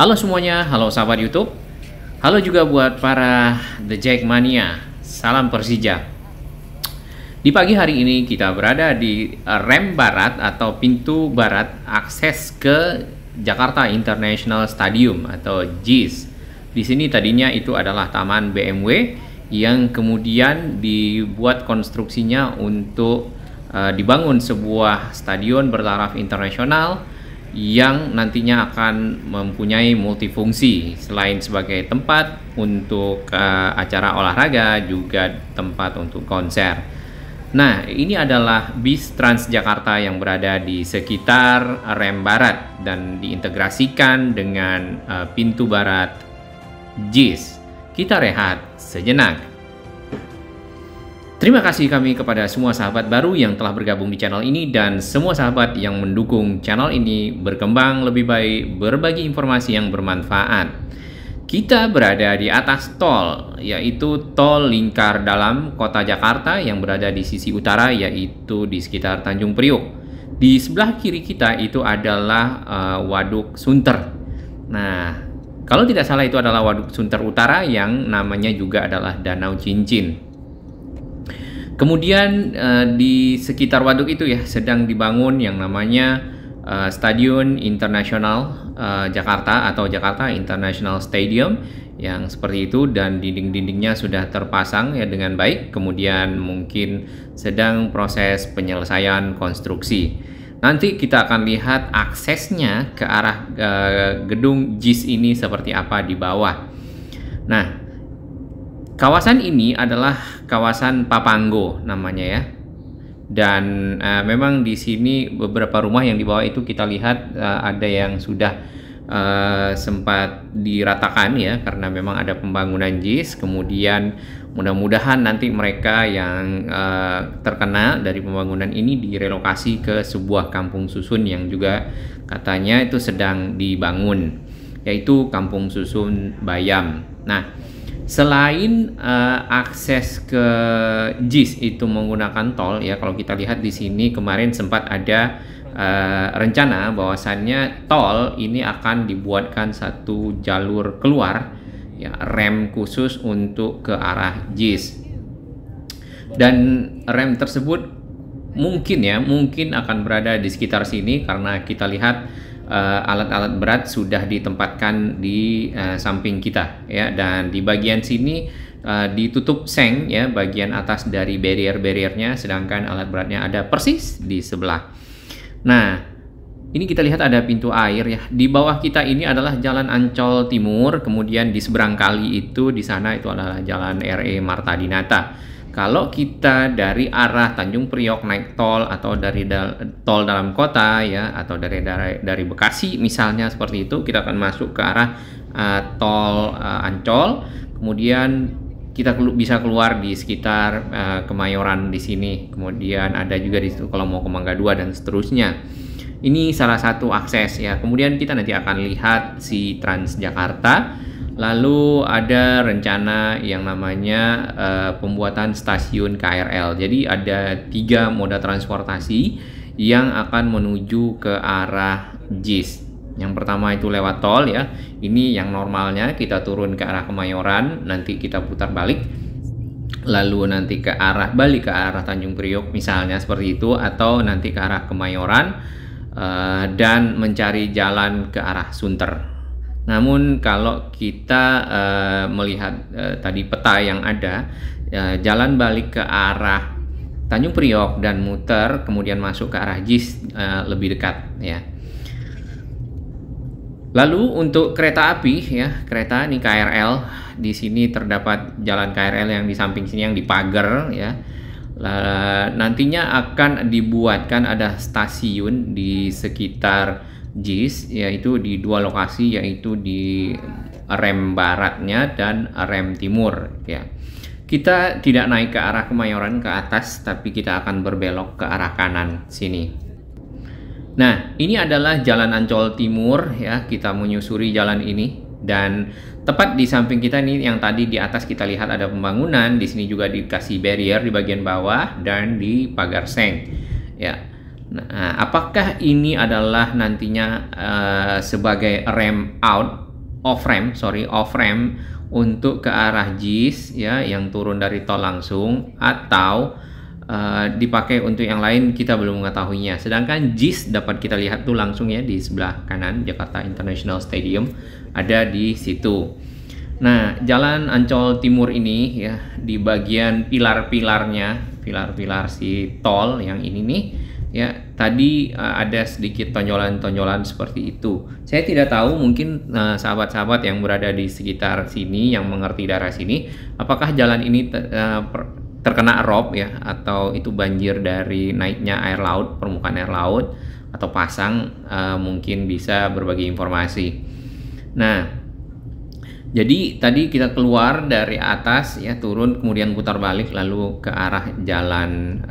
Halo semuanya, halo sahabat YouTube. Halo juga buat para The Jackmania. Salam Persija. Di pagi hari ini kita berada di rem barat atau pintu barat akses ke Jakarta International Stadium atau JIS. Di sini tadinya itu adalah taman BMW yang kemudian dibuat konstruksinya untuk dibangun sebuah stadion bertaraf internasional yang nantinya akan mempunyai multifungsi selain sebagai tempat untuk acara olahraga, juga tempat untuk konser. Nah, ini adalah bis Transjakarta yang berada di sekitar rem barat dan diintegrasikan dengan pintu barat JIS. Kita rehat sejenak. Terima kasih kami kepada semua sahabat baru yang telah bergabung di channel ini dan semua sahabat yang mendukung channel ini berkembang lebih baik, berbagi informasi yang bermanfaat. Kita berada di atas tol, yaitu tol lingkar dalam kota Jakarta yang berada di sisi utara, yaitu di sekitar Tanjung Priok. Di sebelah kiri kita itu adalah Waduk Sunter. Nah, kalau tidak salah itu adalah Waduk Sunter Utara yang namanya juga adalah Danau Cincin. Kemudian di sekitar waduk itu sedang dibangun yang namanya Stadion Internasional Jakarta atau Jakarta International Stadium yang seperti itu, dan dinding-dindingnya sudah terpasang dengan baik. Kemudian mungkin sedang proses penyelesaian konstruksi. Nanti kita akan lihat aksesnya ke arah gedung JIS ini seperti apa di bawah. Nah, kawasan ini adalah kawasan Papanggo namanya ya. Dan memang di sini beberapa rumah yang di bawah itu kita lihat ada yang sudah sempat diratakan ya, karena memang ada pembangunan JIS. Kemudian mudah-mudahan nanti mereka yang terkena dari pembangunan ini direlokasi ke sebuah kampung susun yang juga katanya itu sedang dibangun, yaitu Kampung Susun Bayam. Nah, selain akses ke JIS itu menggunakan tol ya, kalau kita lihat di sini kemarin sempat ada rencana bahwasannya tol ini akan dibuatkan satu jalur keluar ya, rem khusus untuk ke arah JIS. Dan rem tersebut mungkin akan berada di sekitar sini karena kita lihat alat-alat berat sudah ditempatkan di samping kita ya, dan di bagian sini ditutup seng ya, bagian atas dari barrier-barriernya, sedangkan alat beratnya ada persis di sebelah. Nah, ini kita lihat ada pintu air ya. Di bawah kita ini adalah Jalan Ancol Timur, kemudian di seberang kali itu di sana itu adalah Jalan RE Marta Dinata. Kalau kita dari arah Tanjung Priok naik tol atau dari tol dalam kota ya, atau dari Bekasi misalnya seperti itu, kita akan masuk ke arah tol Ancol. Kemudian kita bisa keluar di sekitar Kemayoran di sini. Kemudian ada juga di situ kalau mau ke Mangga 2 dan seterusnya. Ini salah satu akses ya. Kemudian kita nanti akan lihat si Transjakarta. Lalu ada rencana yang namanya pembuatan stasiun KRL. Jadi ada 3 moda transportasi yang akan menuju ke arah JIS. Yang pertama itu lewat tol ya. Ini yang normalnya kita turun ke arah Kemayoran, nanti kita putar balik. Lalu nanti balik ke arah Tanjung Priok misalnya seperti itu, atau nanti ke arah Kemayoran dan mencari jalan ke arah Sunter. Namun kalau kita melihat tadi peta yang ada, jalan balik ke arah Tanjung Priok dan muter kemudian masuk ke arah JIS lebih dekat ya. Lalu untuk kereta api ya, kereta ini KRL, di sini terdapat jalan KRL yang di samping sini yang dipagar ya. Nantinya akan dibuatkan ada stasiun di sekitar JIS, yaitu di 2 lokasi, yaitu di rem baratnya dan rem timur ya. Kita tidak naik ke arah Kemayoran ke atas, tapi kita akan berbelok ke arah kanan sini. Nah, ini adalah Jalan Ancol Timur ya, kita menyusuri jalan ini, dan tepat di samping kita ini yang tadi di atas kita lihat ada pembangunan, di sini juga dikasih barrier di bagian bawah dan di pagar seng ya. Nah, apakah ini adalah nantinya sebagai rem out off ramp untuk ke arah JIS ya, yang turun dari tol langsung, atau dipakai untuk yang lain kita belum mengetahuinya. Sedangkan JIS dapat kita lihat tuh langsung ya di sebelah kanan, Jakarta International Stadium ada di situ. Nah, Jalan Ancol Timur ini ya, di bagian pilar-pilarnya, pilar-pilar si tol yang ini nih ya, tadi ada sedikit tonjolan-tonjolan seperti itu. Saya tidak tahu, mungkin sahabat-sahabat yang berada di sekitar sini yang mengerti daerah sini, apakah jalan ini terkena rob ya, atau itu banjir dari naiknya air laut, permukaan air laut, atau pasang, mungkin bisa berbagi informasi. Nah, jadi tadi kita keluar dari atas ya, turun kemudian putar balik lalu ke arah Jalan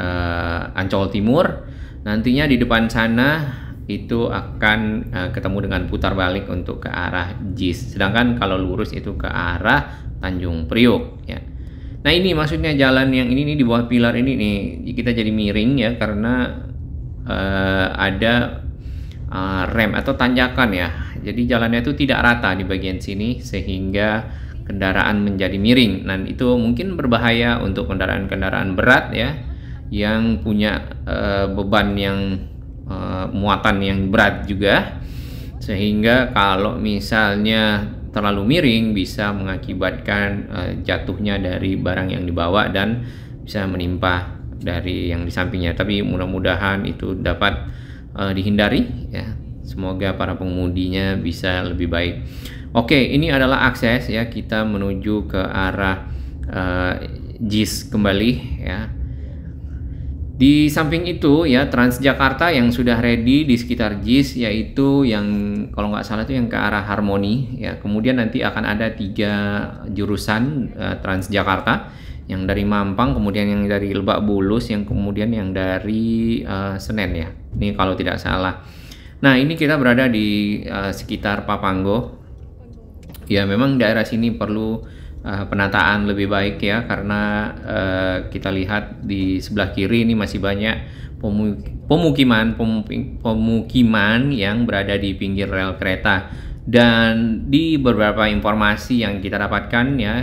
Ancol Timur. Nantinya di depan sana itu akan ketemu dengan putar balik untuk ke arah JIS. Sedangkan kalau lurus itu ke arah Tanjung Priok ya. Nah, ini maksudnya jalan yang ini nih, di bawah pilar ini nih kita jadi miring ya, karena ada rem atau tanjakan ya. Jadi jalannya itu tidak rata di bagian sini sehingga kendaraan menjadi miring. Dan itu mungkin berbahaya untuk kendaraan-kendaraan berat ya, yang punya beban yang muatan yang berat juga, sehingga kalau misalnya terlalu miring bisa mengakibatkan jatuhnya dari barang yang dibawa dan bisa menimpa dari yang di sampingnya. Tapi mudah-mudahan itu dapat dihindari ya. Semoga para pengemudinya bisa lebih baik. Oke, ini adalah akses ya, kita menuju ke arah JIS kembali ya. Di samping itu ya, Transjakarta yang sudah ready di sekitar JIS, yaitu yang kalau nggak salah itu yang ke arah Harmoni ya. Kemudian nanti akan ada 3 jurusan Transjakarta, yang dari Mampang, kemudian yang dari Lebak Bulus, yang kemudian yang dari Senen ya. Ini kalau tidak salah. Nah, ini kita berada di sekitar Papanggo. Ya, memang daerah sini perlu penataan lebih baik ya, karena kita lihat di sebelah kiri ini masih banyak pemukiman yang berada di pinggir rel kereta. Dan di beberapa informasi yang kita dapatkan ya,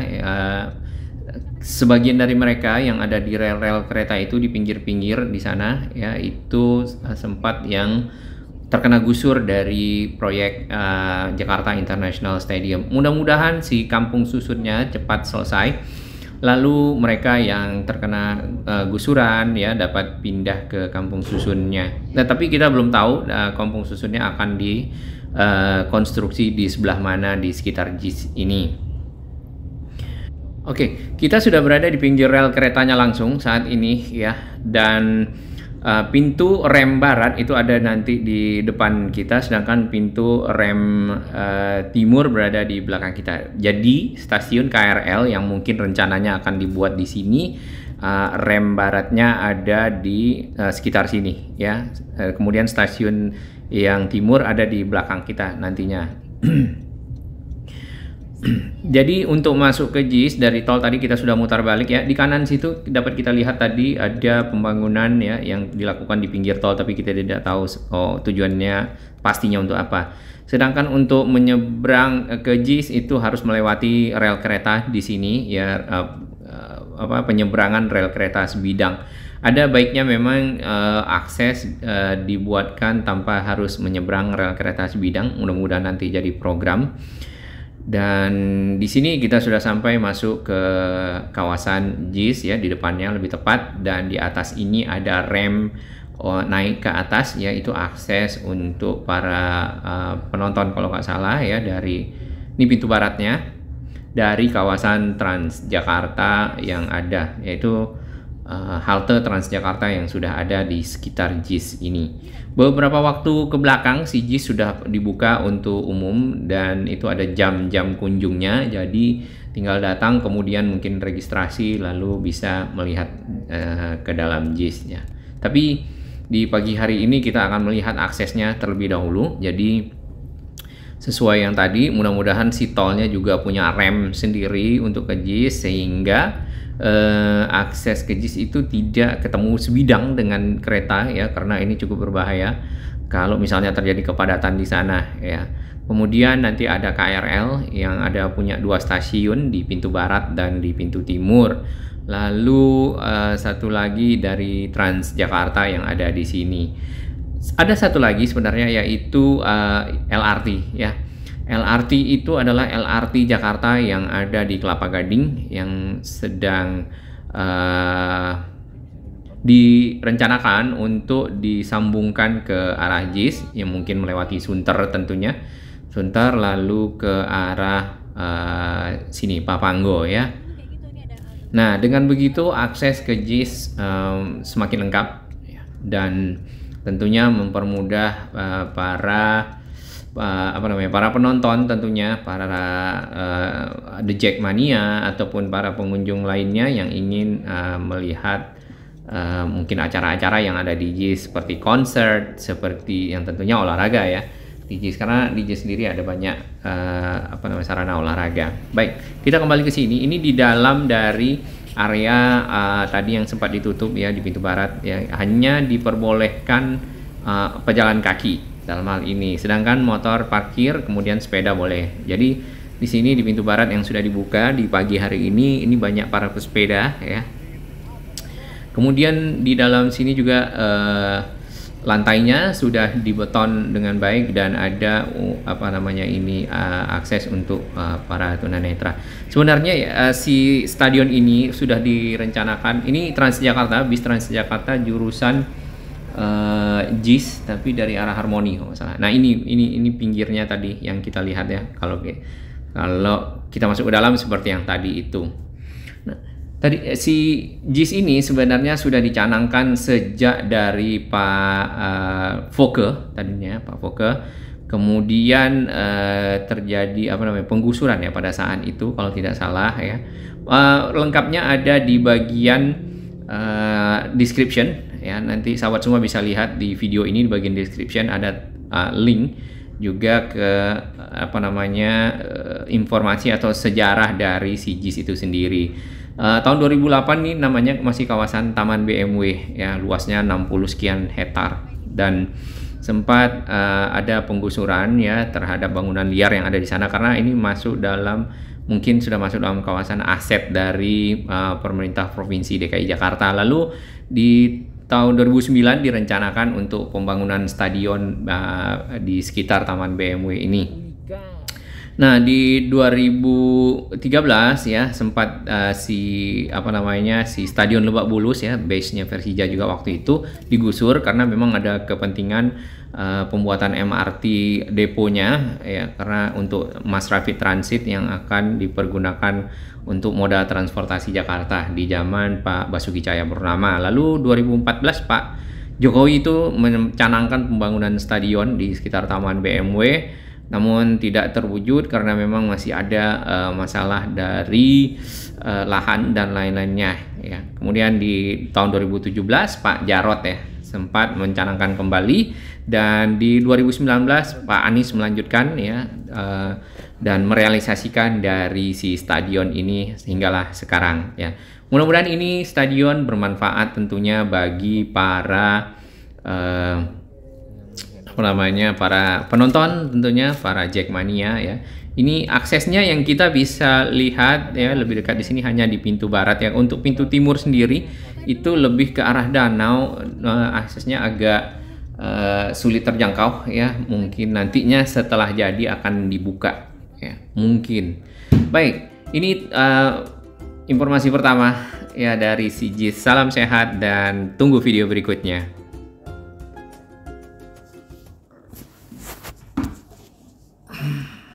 sebagian dari mereka yang ada di rel-rel kereta itu di pinggir-pinggir di sana ya, itu sempat yang terkena gusur dari proyek Jakarta International Stadium. Mudah-mudahan si kampung susunnya cepat selesai, lalu mereka yang terkena gusuran ya dapat pindah ke kampung susunnya. Nah, tapi kita belum tahu kampung susunnya akan dikonstruksi di sebelah mana di sekitar JIS ini. Oke, kita sudah berada di pinggir rel keretanya langsung saat ini ya, dan pintu rem barat itu ada nanti di depan kita, sedangkan pintu rem timur berada di belakang kita. Jadi stasiun KRL yang mungkin rencananya akan dibuat di sini, rem baratnya ada di sekitar sini ya. Kemudian stasiun yang timur ada di belakang kita nantinya. Jadi untuk masuk ke JIS dari tol tadi kita sudah mutar balik ya. Di kanan situ dapat kita lihat tadi ada pembangunan ya yang dilakukan di pinggir tol, tapi kita tidak tahu tujuannya pastinya untuk apa. Sedangkan untuk menyeberang ke JIS itu harus melewati rel kereta di sini ya, penyeberangan rel kereta sebidang. Ada baiknya memang akses dibuatkan tanpa harus menyeberang rel kereta sebidang. Mudah-mudahan nanti jadi program. Dan di sini kita sudah sampai masuk ke kawasan JIS ya, di depannya lebih tepat, dan di atas ini ada rem naik ke atas ya, itu akses untuk para penonton kalau nggak salah ya, dari ini pintu baratnya dari kawasan Transjakarta yang ada, yaitu halte Transjakarta yang sudah ada di sekitar JIS ini. Beberapa waktu ke belakang si JIS sudah dibuka untuk umum dan itu ada jam-jam kunjungnya, jadi tinggal datang kemudian mungkin registrasi lalu bisa melihat ke dalam JIS-nya. Tapi di pagi hari ini kita akan melihat aksesnya terlebih dahulu. Jadi sesuai yang tadi, mudah-mudahan si tolnya juga punya rem sendiri untuk ke JIS, sehingga akses ke JIS itu tidak ketemu sebidang dengan kereta ya, karena ini cukup berbahaya kalau misalnya terjadi kepadatan di sana ya. Kemudian nanti ada KRL yang ada punya 2 stasiun di pintu barat dan di pintu timur. Lalu satu lagi dari Transjakarta yang ada di sini. Ada satu lagi sebenarnya, yaitu LRT ya. LRT itu adalah LRT Jakarta yang ada di Kelapa Gading yang sedang direncanakan untuk disambungkan ke arah JIS yang mungkin melewati Sunter tentunya. Sunter lalu ke arah sini Papanggo ya. Nah, dengan begitu akses ke JIS semakin lengkap dan tentunya mempermudah para penonton, tentunya para The Jackmania ataupun para pengunjung lainnya yang ingin melihat mungkin acara-acara yang ada di JIS seperti konser, seperti yang tentunya olahraga ya di JIS, karena di JIS sendiri ada banyak sarana olahraga. Baik, kita kembali ke sini. Ini di dalam dari area tadi yang sempat ditutup ya di pintu barat ya, hanya diperbolehkan pejalan kaki dalam hal ini, sedangkan motor parkir kemudian sepeda boleh. Jadi di sini di pintu barat yang sudah dibuka di pagi hari ini banyak para pesepeda ya. Kemudian di dalam sini juga lantainya sudah dibeton dengan baik dan ada akses untuk para tunanetra. Sebenarnya si stadion ini sudah direncanakan. Ini Transjakarta, bis Transjakarta jurusan JIS tapi dari arah Harmoni kalau nggak salah. Nah ini pinggirnya tadi yang kita lihat ya. Kalau kita masuk ke dalam seperti yang tadi itu. Nah, tadi si JIS ini sebenarnya sudah dicanangkan sejak dari Pak Foke tadinya, Pak Foke. Kemudian terjadi penggusuran ya pada saat itu kalau tidak salah ya. Lengkapnya ada di bagian description ya. Nanti sahabat semua bisa lihat di video ini di bagian description ada link juga ke informasi atau sejarah dari si JIS itu sendiri. Tahun 2008 nih namanya masih kawasan Taman BMW ya, luasnya 60 sekian hektar dan sempat ada penggusuran ya terhadap bangunan liar yang ada di sana karena ini mungkin sudah masuk dalam kawasan aset dari pemerintah Provinsi DKI Jakarta. Lalu di tahun 2009 direncanakan untuk pembangunan stadion di sekitar Taman BMW ini. Nah, di 2013 ya sempat si Stadion Lebak Bulus ya, base-nya Persija juga waktu itu digusur karena memang ada kepentingan pembuatan MRT deponya ya, karena untuk mass rapid transit yang akan dipergunakan untuk moda transportasi Jakarta di zaman Pak Basuki Cahayapurnama. Lalu 2014 Pak Jokowi itu mencanangkan pembangunan stadion di sekitar Taman BMW, namun tidak terwujud karena memang masih ada masalah dari lahan dan lain-lainnya ya. Kemudian di tahun 2017 Pak Jarot ya sempat mencanangkan kembali dan di 2019 Pak Anies melanjutkan ya dan merealisasikan dari si stadion ini sehinggalah sekarang ya. Mudah-mudahan ini stadion bermanfaat tentunya bagi para para penonton, tentunya para Jackmania ya. Ini aksesnya yang kita bisa lihat ya lebih dekat di sini hanya di pintu barat ya. Untuk pintu timur sendiri itu lebih ke arah danau, aksesnya agak sulit terjangkau ya. Mungkin nantinya setelah jadi akan dibuka ya, mungkin. Baik, ini informasi pertama ya dari si JIS. Salam sehat dan tunggu video berikutnya.